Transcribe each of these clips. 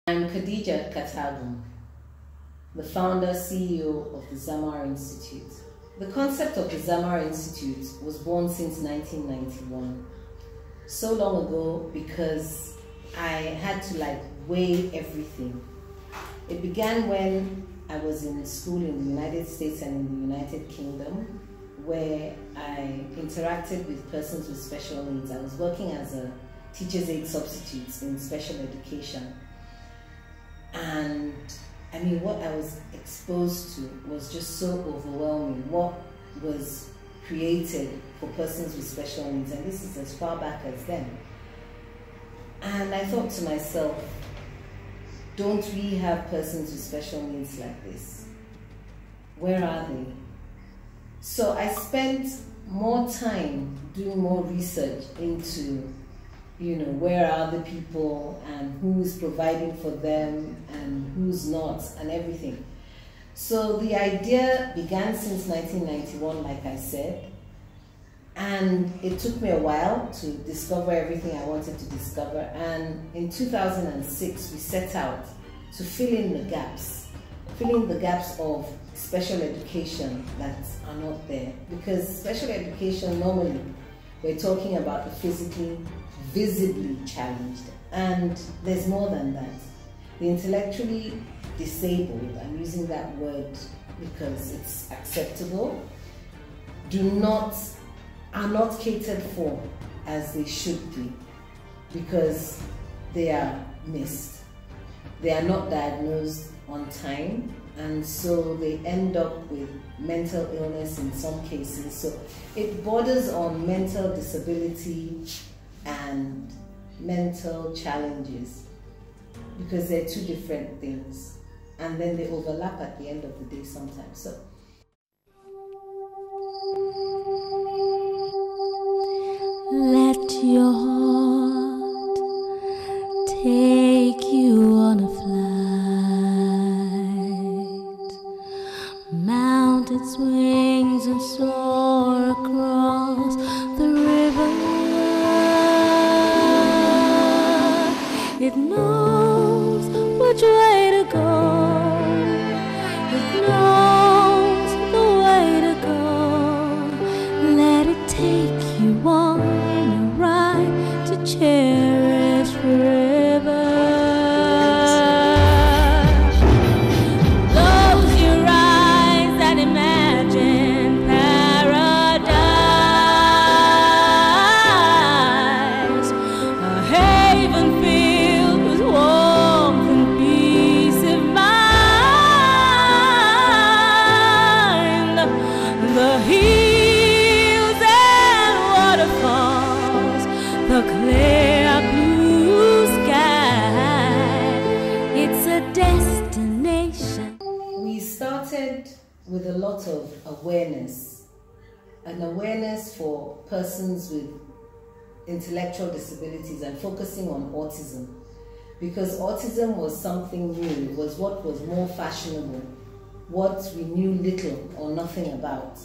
I'm Khadija Katagum, the founder CEO of the Zammarr Institute. The concept of the Zammarr Institute was born since 1991. So long ago because I had to weigh everything. It began when I was in school in the United States and in the United Kingdom, where I interacted with persons with special needs. I was working as a teacher's aide substitute in special education. And I mean, what I was exposed to was just so overwhelming. What was created for persons with special needs, and this is as far back as then. And I thought to myself, don't we have persons with special needs like this? Where are they? So I spent more time doing more research into where are the people and who's providing for them and who's not and everything. So the idea began since 1991, like I said, and it took me a while to discover everything I wanted to discover. And in 2006, we set out to fill in the gaps of special education that are not there. Because special education, normally, we're talking about the physically, visibly challenged, and there's more than that. The intellectually disabled, I'm using that word because it's acceptable, are not catered for as they should be, because they are missed. They are not diagnosed on time, and so they end up with mental illness in some cases. So it borders on mental disability and mental challenges, because they're two different things, and then they overlap at the end of the day sometimes. So let your heart take you on a flight, mount its wings and soar across the river. It knows which way to go. It knows the way to go. Let it take you on a ride to cherish forever. Close your eyes and imagine paradise. A haven filled with warmth and peace of mind. The hills and waterfalls, the clear blue sky, it's a destination. we started with a lot of awareness, an awareness for persons with intellectual disabilities and focusing on autism, because autism was something new. It was what was more fashionable, what we knew little or nothing about,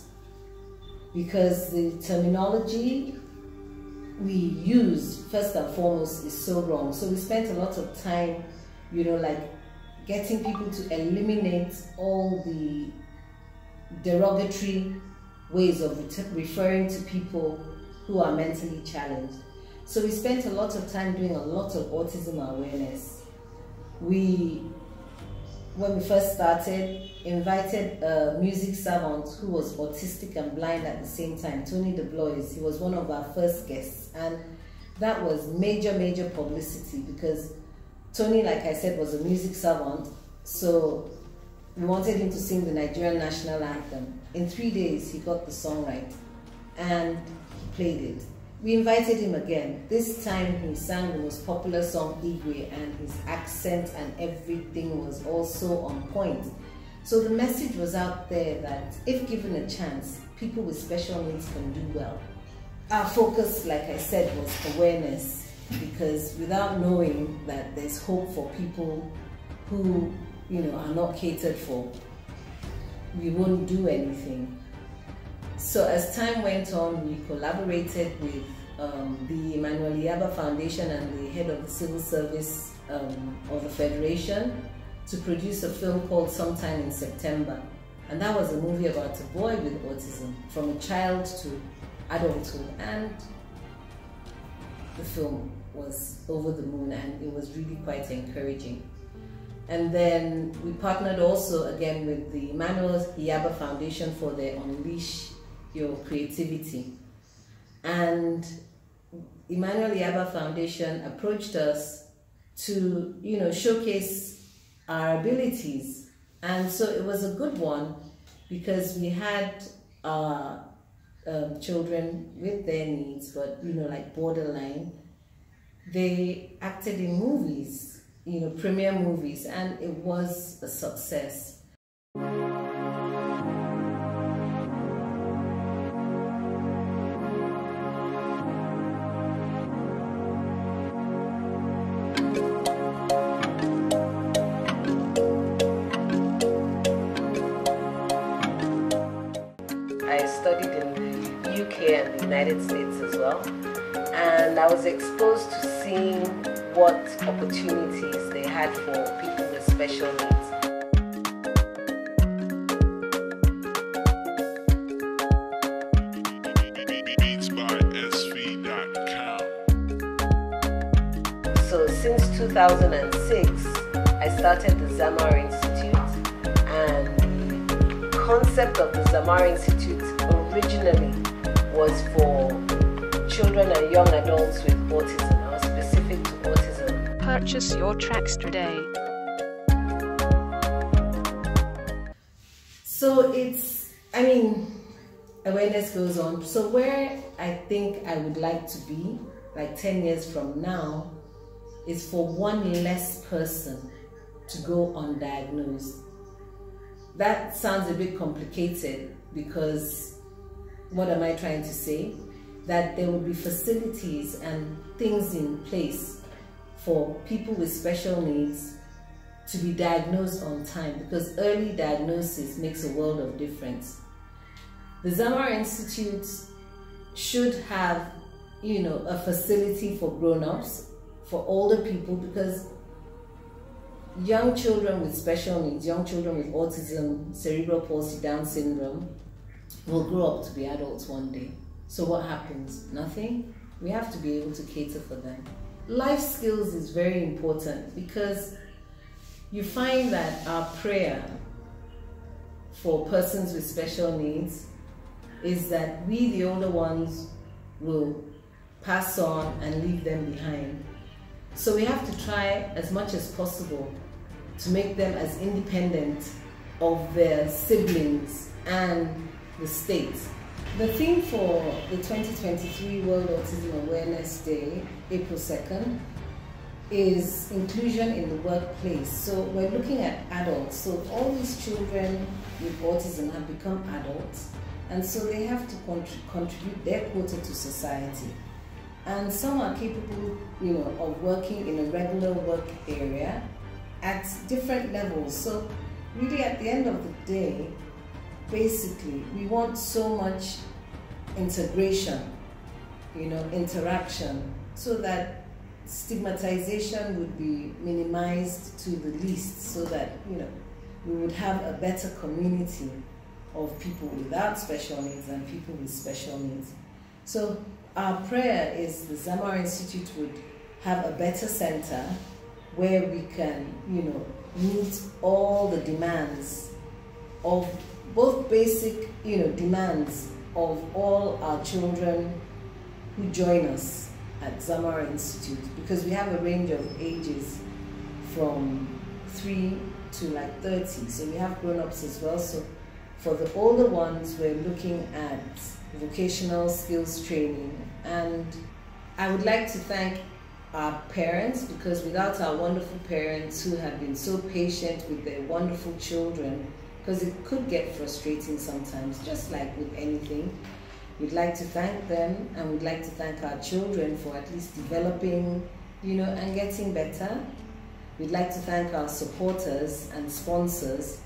because the terminology we use first and foremost is so wrong. So we spent a lot of time getting people to eliminate all the derogatory ways of referring to people who are mentally challenged. So we spent a lot of time doing a lot of autism awareness. When we first started, invited a music savant who was autistic and blind at the same time, Tony He was one of our first guests, and that was major publicity, because Tony, like I said, was a music savant, so we wanted him to sing the Nigerian national anthem. In 3 days, he got the song right, and he played it. We invited him again. This time he sang the most popular song, Igwe, and his accent and everything was also on point. So the message was out there that if given a chance, people with special needs can do well. Our focus, like I said, was awareness, because without knowing that there's hope for people who are not catered for, we won't do anything. So as time went on, we collaborated with the Emmanuel Yaba Foundation and the head of the civil service of the Federation to produce a film called Sometime in September. And that was a movie about a boy with autism, from a child to adulthood. And the film was over the moon, and it was really quite encouraging. And then we partnered also again with the Emmanuel Yaba Foundation for their Unleash Your Creativity. And Emmanuel Yaba Foundation approached us to, showcase our abilities. And so it was a good one because we had our children with their needs, but like borderline. They acted in movies, premiere movies, and it was a success. I studied in the UK and the United States as well, and I was exposed to seeing what opportunities they had for people with special needs. So since 2006, I started the Zammarr Institute, and the concept of the Zammarr Institute originally was for children and young adults with autism, or specific to autism. Purchase your tracks today. So awareness goes on. So where I think I would like to be, like 10 years from now, is for one less person to go undiagnosed. That sounds a bit complicated because what am I trying to say? That there will be facilities and things in place for people with special needs to be diagnosed on time, because early diagnosis makes a world of difference. The Zammarr Institute should have, a facility for grown-ups, for older people, because young children with special needs, young children with autism, cerebral palsy, Down syndrome, will grow up to be adults one day. So what happens? Nothing. We have to be able to cater for them. Life skills is very important, because you find that our prayer for persons with special needs is that we, the older ones, will pass on and leave them behind. So we have to try as much as possible to make them as independent of their siblings and the state. The theme for the 2023 World Autism Awareness Day, April 2nd, is inclusion in the workplace. So we're looking at adults. So all these children with autism have become adults, and so they have to contribute their quota to society. And some are capable, of working in a regular work area at different levels. So really at the end of the day, basically, we want so much integration, interaction, so that stigmatization would be minimized to the least, so that, we would have a better community of people without special needs and people with special needs. So our prayer is the Zammarr Institute would have a better center where we can, meet all the demands of both basic, demands of all our children who join us at Zammarr Institute, because we have a range of ages from 3 to like 30, so we have grown-ups as well. So for the older ones, we're looking at vocational skills training. And I would like to thank our parents, because without our wonderful parents who have been so patient with their wonderful children, because it could get frustrating sometimes, just like with anything. We'd like to thank them, and we'd like to thank our children for at least developing, and getting better. We'd like to thank our supporters and sponsors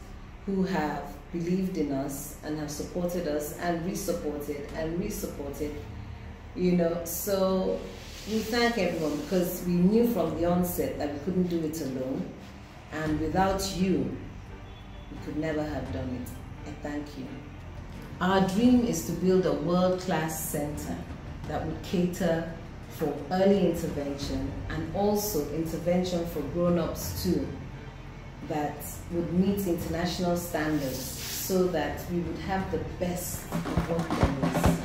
who have believed in us and have supported us and resupported and resupported. You know, so we thank everyone because we knew from the onset that we couldn't do it alone, and without you, we could never have done it. I thank you. Our dream is to build a world-class center that would cater for early intervention and also intervention for grown-ups too, that would meet international standards so that we would have the best of what there is.